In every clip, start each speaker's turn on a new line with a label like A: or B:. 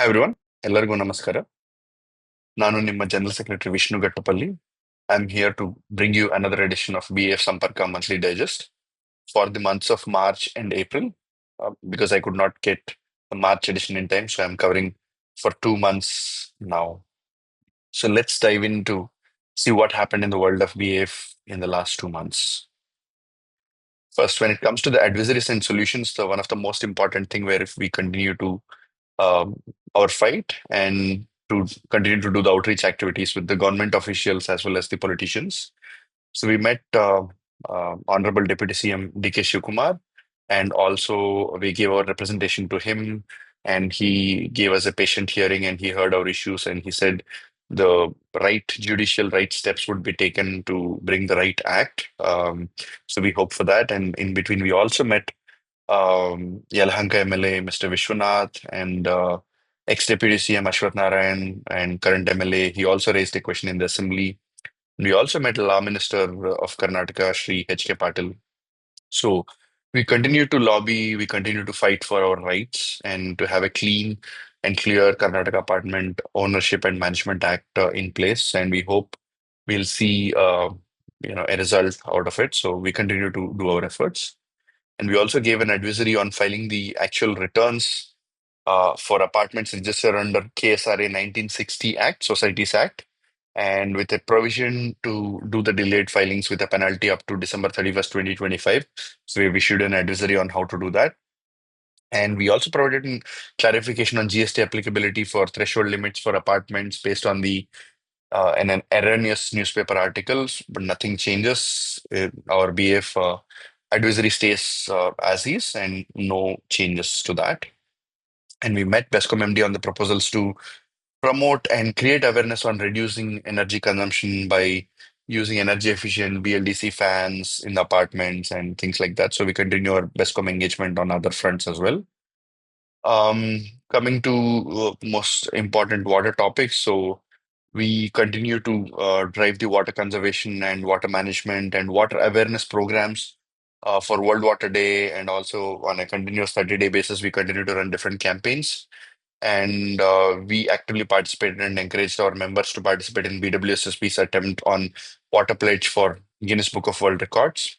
A: Everyone ಎಲ್ಲರಿಗೂ ನಮಸ್ಕಾರ. ನಾನು ನಿಮ್ಮ general secretary Vishnu Ghattapalli. I am here to bring you another edition of BAF Samparka monthly digest for the months of March and April, because I could not get the March edition in time, so I'm covering for 2 months now. So let's dive into see what happened in the world of BAF in the last 2 months. First, when it comes to the advisories and solutions, the one of the most important thing where if we continue to um, our fight and to continue to do the outreach activities with the government officials as well as the politicians. So we met Honorable Deputy CM DK Shivkumar, and also we gave our representation to him, and he gave us a patient hearing, and he heard our issues, and he said the right judicial right steps would be taken to bring the right act. So we hope for that, and in between we also met Yelahanka MLA, Mr. Vishwanath, and ex-Deputy CM Ashwath Narayan, and current MLA. He also raised a question in the assembly. We also met Law Minister of Karnataka, Shri H.K. Patil. So we continue to lobby, we continue to fight for our rights and to have a clean and clear Karnataka Apartment Ownership and Management Act in place. And we hope we'll see a result out of it. So we continue to do our efforts. And we also gave an advisory on filing the actual returns for apartments registered under KSRA 1960 Act, Societies Act, and with a provision to do the delayed filings with a penalty up to December 31st, 2025. So we've issued an advisory on how to do that. And we also provided clarification on GST applicability for threshold limits for apartments based on the an erroneous newspaper articles, but nothing changes. Our BF advisory stays as is, and no changes to that. And we met BESCOM MD on the proposals to promote and create awareness on reducing energy consumption by using energy efficient BLDC fans in the apartments and things like that. So we continue our BESCOM engagement on other fronts as well. Coming to most important water topics. So we continue to drive the water conservation and water management and water awareness programs for World Water Day, and also on a continuous 30-day basis, we continue to run different campaigns. And we actively participated and encouraged our members to participate in BWSSP's attempt on water pledge for Guinness Book of World Records.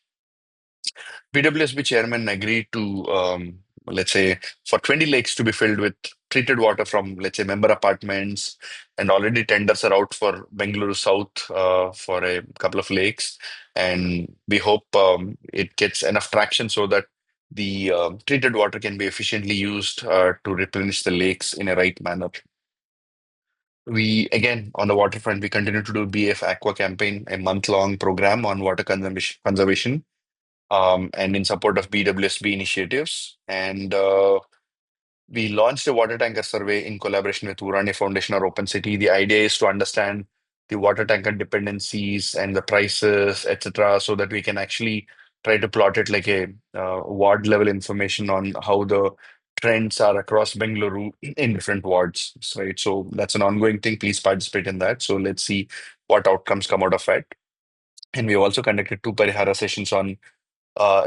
A: BWSB chairman agreed to, let's say, for 20 lakes to be filled with treated water from, let's say, member apartments, and already tenders are out for Bangalore South for a couple of lakes. And we hope it gets enough traction so that the treated water can be efficiently used to replenish the lakes in a right manner. We, again, on the waterfront, we continue to do BF Aqua campaign, a month-long program on water conservation, and in support of BWSB initiatives. And we launched a water tanker survey in collaboration with Urania Foundation or Open City. The idea is to understand the water tanker dependencies and the prices, etc., so that we can actually try to plot it like a ward level information on how the trends are across Bengaluru in different wards, right? So that's an ongoing thing. Please participate in that. So let's see what outcomes come out of it. And we also conducted two Parihara sessions on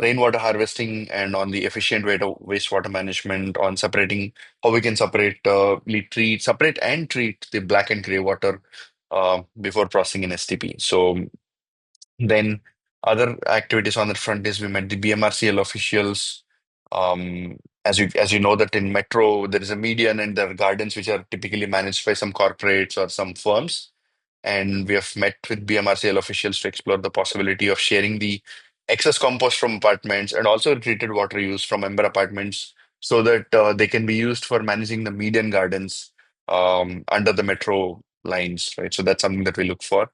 A: rainwater harvesting and on the efficient way to wastewater management, on separating how we can separate and treat the black and gray water before processing in STP. So then other activities on the front is we met the BMRCL officials. As you know that in Metro there is a median and there are gardens which are typically managed by some corporates or some firms, and we have met with BMRCL officials to explore the possibility of sharing the excess compost from apartments and also treated water use from member apartments so that they can be used for managing the median gardens under the metro lines, right? So that's something that we look for.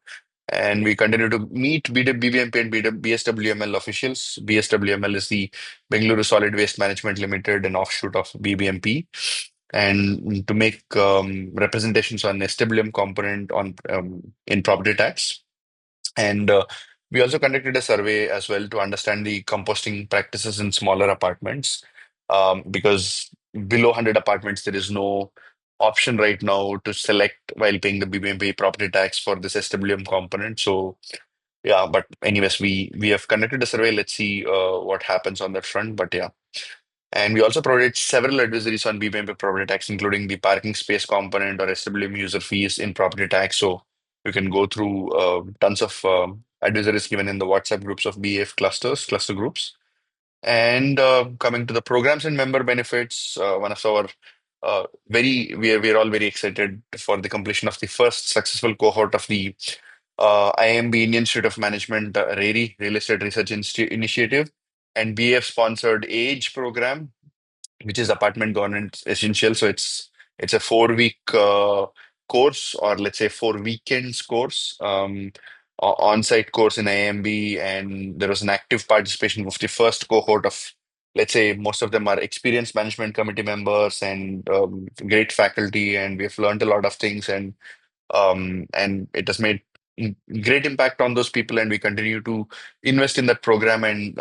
A: And we continue to meet BBMP and BSWML officials. BSWML is the Bengaluru Solid Waste Management Limited, an offshoot of BBMP, and to make representations on SWM component on in property tax. And we also conducted a survey as well to understand the composting practices in smaller apartments, because below 100 apartments there is no option right now to select while paying the BBMP property tax for this SWM component. So yeah, but anyways, we have conducted a survey. Let's see what happens on that front. But yeah. And we also provided several advisories on BPMP property tax, including the parking space component or SWM user fees in property tax. So you can go through tons of advisories given in the WhatsApp groups of BAF cluster groups. And coming to the programs and member benefits, one of our we're all very excited for the completion of the first successful cohort of the IMB Indian Institute of Management RERI Real Estate Research Initiative and BF sponsored AGE program, which is apartment governance essential. So it's a 4 week course, or let's say 4 weekends course, on-site course in IMB, and there was an active participation of the first cohort of, let's say, most of them are experienced management committee members and great faculty, and we've learned a lot of things, and it has made great impact on those people, and we continue to invest in that program and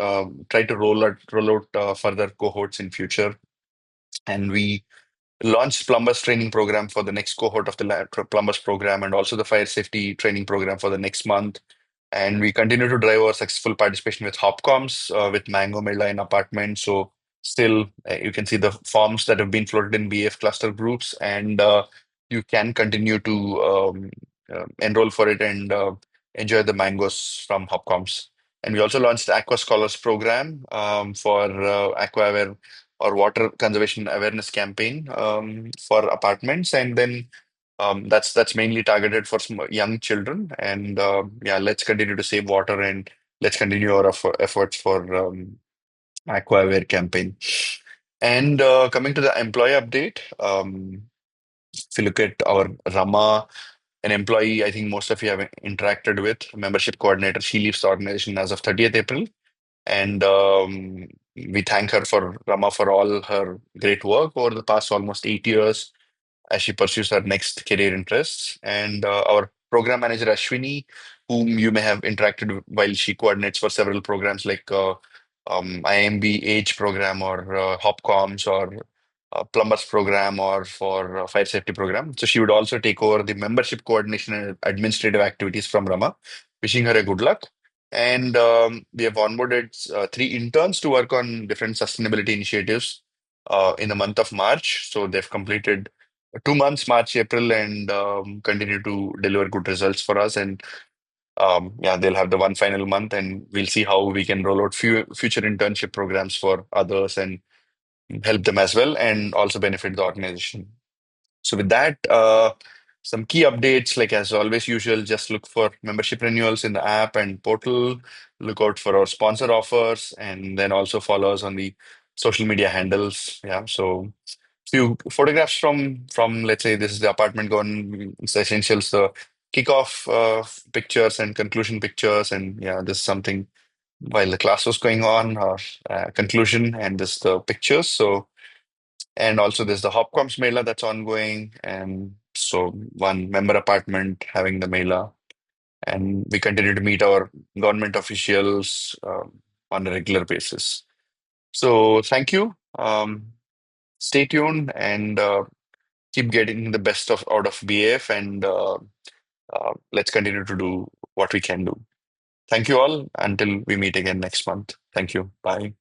A: try to roll out further cohorts in future. And we launched plumbers training program for the next cohort of the plumbers program, and also the fire safety training program for the next month. And we continue to drive our successful participation with Hopcoms, with Mango Mela in apartments. So still, you can see the forms that have been floated in BF cluster groups, and you can continue to enroll for it and enjoy the mangoes from Hopcoms. And we also launched the Aqua Scholars program for Aqua Aware or water conservation awareness campaign for apartments, and then that's mainly targeted for young children. And yeah, let's continue to save water, and let's continue our efforts for Aqua Aware campaign. And coming to the employee update, if you look at our Rama, an employee I think most of you have interacted with, membership coordinator, she leaves the organization as of 30th April. And we thank her for Rama for all her great work over the past almost 8 years as she pursues her next career interests. And our program manager, Ashwini, whom you may have interacted with while she coordinates for several programs like IMB Age program, or Hopcoms, or Plumbers program, or for Fire Safety program. So she would also take over the membership coordination and administrative activities from Rama. Wishing her a good luck. And we have onboarded 3 interns to work on different sustainability initiatives in the month of March. So they've completed 2 months, March, April, and continue to deliver good results for us. And yeah, they'll have the one final month, and we'll see how we can roll out future internship programs for others and help them as well, and also benefit the organization. So with that, some key updates, like as always usual, just look for membership renewals in the app and portal. Look out for our sponsor offers, and then also follow us on the social media handles. Yeah, so few photographs from let's say this is the apartment going essentials, the kickoff pictures and conclusion pictures, and yeah, this is something while the class was going on, or conclusion, and this the pictures. So, and also there's the Hopcoms mailer that's ongoing, and so one member apartment having the mailer, and we continue to meet our government officials on a regular basis. So thank you. Stay tuned, and keep getting the best of out of BAF, and let's continue to do what we can do. Thank you all until we meet again next month. Thank you. Bye.